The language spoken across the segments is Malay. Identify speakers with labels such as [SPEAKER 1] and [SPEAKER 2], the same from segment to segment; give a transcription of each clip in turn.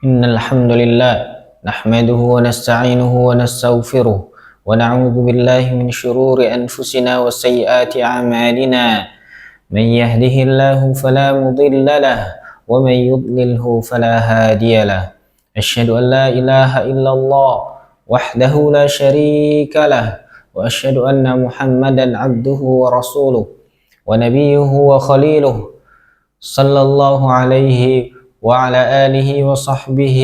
[SPEAKER 1] إن الحمد لله نحمده ونستعينه ونستغفره ونعوذ بالله من شرور أنفسنا وسيئات أعمالنا من يهده الله فلا مضل له ومن يضلله فلا هادي له أشهد أن لا إله إلا الله وحده لا شريك له وأشهد أن محمدا عبده ورسوله ونبيه وخليله صلى الله عليه وعلى آله وصحبه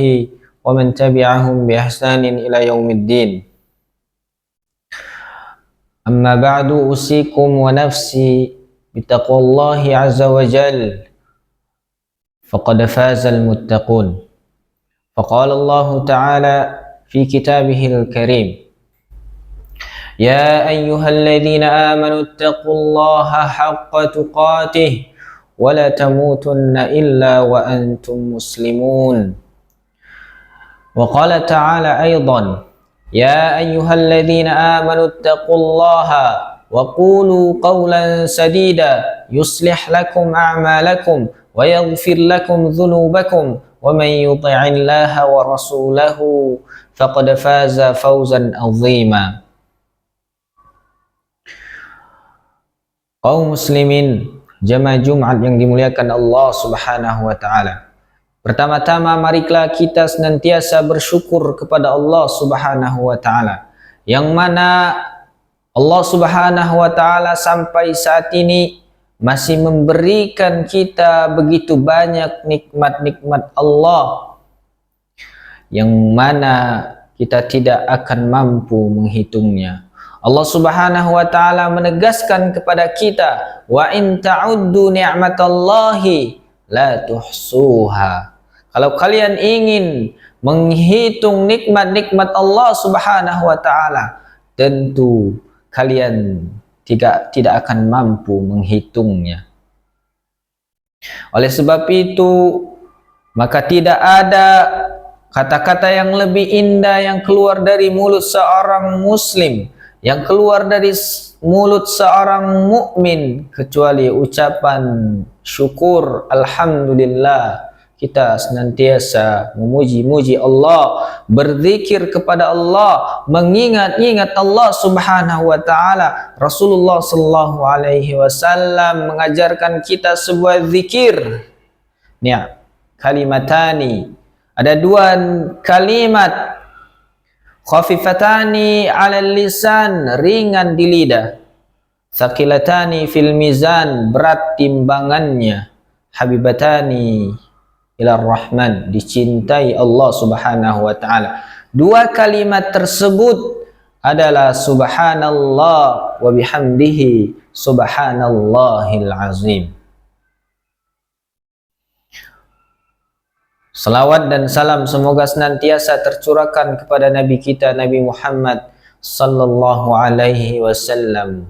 [SPEAKER 1] ومن تبعهم بإحسان إلى يوم الدين. أما بعد أوصيكم ونفسي بتقوى الله عز وجل فقد فاز المتقون. فقال الله تعالى في كتابه الكريم: يا أيها الذين آمنوا اتقوا الله حق تقاته ولا تموتن إلا وأنتم مسلمون. وقال تعالى أيضا: يا أيها الذين آمنوا اتقوا الله وقولوا قولا سديدا يصلح لكم أعمالكم ويغفر لكم ذنوبكم ومن يطع الله ورسوله فقد فاز فوزا عظيما. Kaum muslimin jamaah Jumat yang dimuliakan Allah Subhanahu wa taala. Pertama-tama marilah kita senantiasa bersyukur kepada Allah Subhanahu wa taala, yang mana Allah Subhanahu wa taala sampai saat ini masih memberikan kita begitu banyak nikmat-nikmat Allah yang mana kita tidak akan mampu menghitungnya. Allah Subhanahu wa taala menegaskan kepada kita, wa in ta'uddu ni'matallahi la tuhsuha. Kalau kalian ingin menghitung nikmat-nikmat Allah Subhanahu wa taala, tentu kalian tidak akan mampu menghitungnya. Oleh sebab itu, maka tidak ada kata-kata yang lebih indah yang keluar dari mulut seorang muslim, yang keluar dari mulut seorang mukmin, kecuali ucapan syukur alhamdulillah. Kita senantiasa memuji-muji Allah, berzikir kepada Allah, mengingat-ingat Allah Subhanahu wa taala. Rasulullah sallallahu alaihi wasallam mengajarkan kita sebuah zikir. Ya, kalimatani. Ada dua kalimat, khafifatani 'alal lisan, ringan di lidah, tsaqilatani fil mizan, berat timbangannya, habibatani ilar rahman, dicintai Allah Subhanahu wa taala. Dua kalimat tersebut adalah subhanallah wa bihamdihi subhanallahil azim. Salawat dan salam semoga senantiasa tercurahkan kepada Nabi kita, Nabi Muhammad sallallahu alaihi wasallam,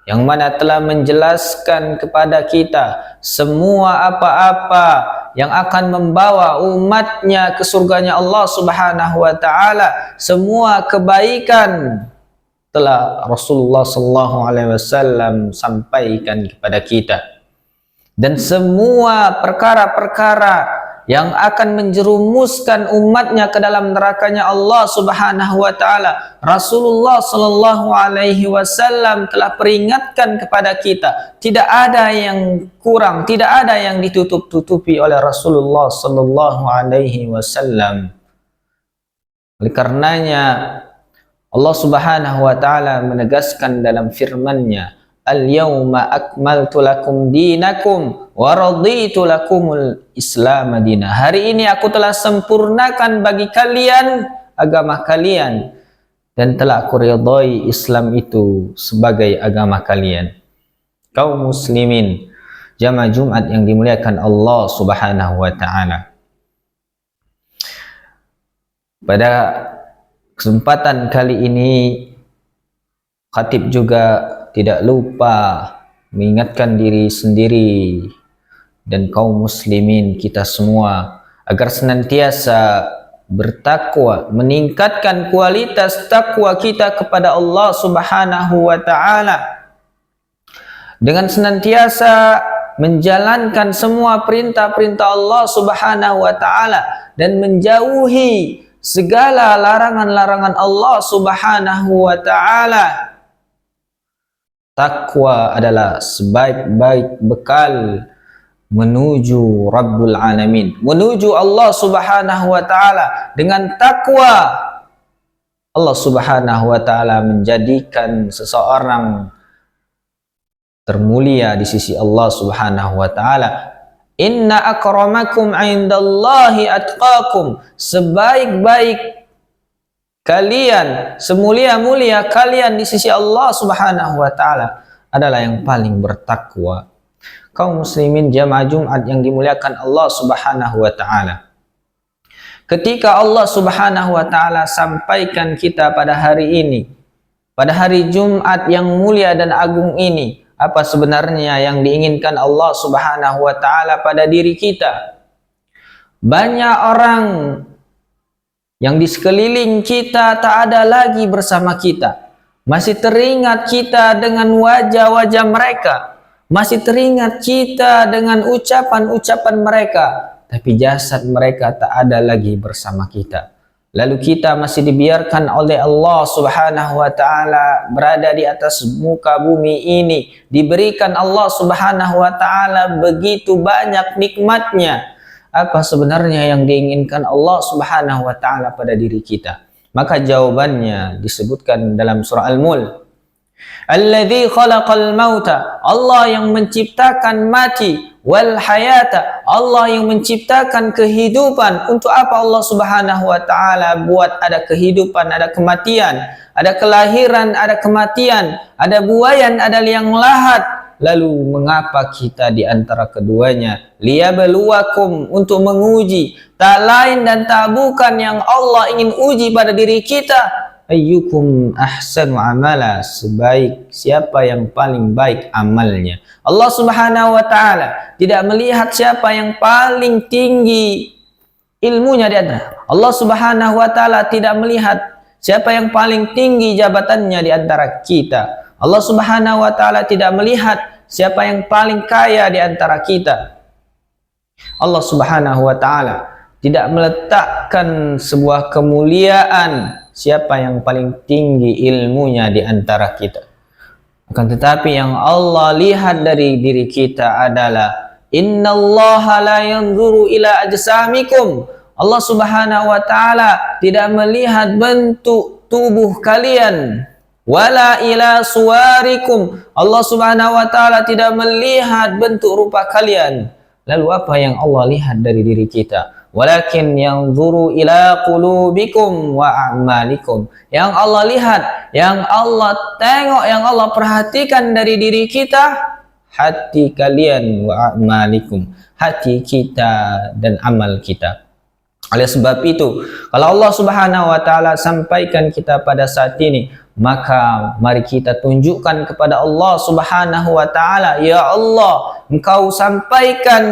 [SPEAKER 1] yang mana telah menjelaskan kepada kita semua apa-apa yang akan membawa umatnya ke surganya Allah Subhanahu wa taala. Semua kebaikan telah Rasulullah sallallahu alaihi wasallam sampaikan kepada kita, dan semua perkara-perkara yang akan menjerumuskan umatnya ke dalam nerakanya Allah Subhanahu wa taala, Rasulullah sallallahu alaihi wasallam telah peringatkan kepada kita. Tidak ada yang kurang, tidak ada yang ditutup-tutupi oleh Rasulullah sallallahu alaihi wasallam. Oleh karenanya Allah Subhanahu wa taala menegaskan dalam firman-Nya, al-yawma akmaltu lakum dinakum wa raditu lakumul islam madina. Hari ini aku telah sempurnakan bagi kalian agama kalian, dan telah aku ridhai Islam itu sebagai agama kalian. Kaum muslimin jamaah Jumat yang dimuliakan Allah Subhanahu wa taala. Pada kesempatan kali ini khatib juga tidak lupa mengingatkan diri sendiri dan kaum muslimin kita semua agar senantiasa bertakwa, meningkatkan kualitas takwa kita kepada Allah Subhanahu wa taala dengan senantiasa menjalankan semua perintah-perintah Allah Subhanahu wa taala dan menjauhi segala larangan-larangan Allah Subhanahu wa taala. Takwa adalah sebaik-baik bekal menuju Rabbul Alamin, menuju Allah Subhanahu wa taala. Dengan takwa Allah Subhanahu wa taala menjadikan seseorang termulia di sisi Allah Subhanahu wa taala. Inna akramakum 'indallahi atqakum, sebaik-baik kalian, semulia-mulia kalian di sisi Allah Subhanahu wa taala adalah yang paling bertakwa. Kaum muslimin jamaah Jumat yang dimuliakan Allah Subhanahu wa taala. Ketika Allah Subhanahu wa taala sampaikan kita pada hari ini, pada hari Jumat yang mulia dan agung ini, apa sebenarnya yang diinginkan Allah Subhanahu wa taala pada diri kita? Banyak orang yang di sekeliling kita tak ada lagi bersama kita. Masih teringat kita dengan wajah-wajah mereka. Masih teringat kita dengan ucapan-ucapan mereka. Tapi jasad mereka tak ada lagi bersama kita. Lalu kita masih dibiarkan oleh Allah Subhanahu wa taala berada di atas muka bumi ini. Diberikan Allah Subhanahu wa taala begitu banyak nikmatnya. Apa sebenarnya yang diinginkan Allah Subhanahu wa taala pada diri kita? Maka jawabannya disebutkan dalam surah Al-Mulk. Alladzi khalaqal mauta, Allah yang menciptakan mati, wal hayata, Allah yang menciptakan kehidupan. Untuk apa Allah Subhanahu wa taala buat ada kehidupan, ada kematian, ada kelahiran, ada kematian, ada buayan, ada liang lahat. Lalu mengapa kita di antara keduanya? Liyabluwakum, untuk menguji. Tak lain dan tak bukan yang Allah ingin uji pada diri kita. Ayyukum ahsanu amala, sebaik siapa yang paling baik amalnya. Allah Subhanahu wa taala tidak melihat siapa yang paling tinggi ilmunya di antara. Allah Subhanahu wa taala tidak melihat siapa yang paling tinggi jabatannya di antara kita. Allah Subhanahu wa taala tidak melihat siapa yang paling kaya di antara kita. Allah Subhanahu wa taala tidak meletakkan sebuah kemuliaan siapa yang paling tinggi ilmunya di antara kita. Akan tetapi yang Allah lihat dari diri kita adalah innallaha la yanzuru ila ajsamikum. Allah Subhanahu wa taala tidak melihat bentuk tubuh kalian. Wala ila suwarikum, Allah Subhanahu wa taala tidak melihat bentuk rupa kalian. Lalu apa yang Allah lihat dari diri kita? Walakin yanzuru ila qulubikum wa a'malikum. Yang Allah lihat, yang Allah tengok, yang Allah perhatikan dari diri kita, hati kalian wa a'malikum, hati kita dan amal kita. Oleh sebab itu, kalau Allah Subhanahu wa taala sampaikan kita pada saat ini, maka mari kita tunjukkan kepada Allah Subhanahu wa taala, ya Allah, Engkau sampaikan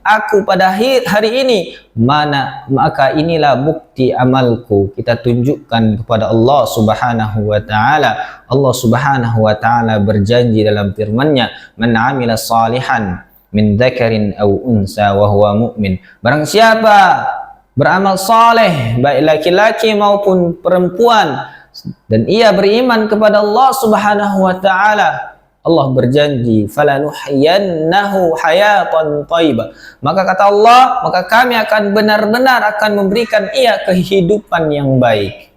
[SPEAKER 1] aku pada hari ini, maka inilah bukti amalku. Kita tunjukkan kepada Allah Subhanahu wa taala. Allah Subhanahu wa taala berjanji dalam firman-Nya, "Man 'amila shalihan min dzakarin aw unsa wa huwa mu'min." Barang siapa beramal saleh, baik laki-laki maupun perempuan, dan ia beriman kepada Allah Subhanahu wa taala, Allah berjanji, falanuhyiyannahu hayatan thayyibah. Maka kata Allah, maka kami akan benar-benar akan memberikan ia kehidupan yang baik.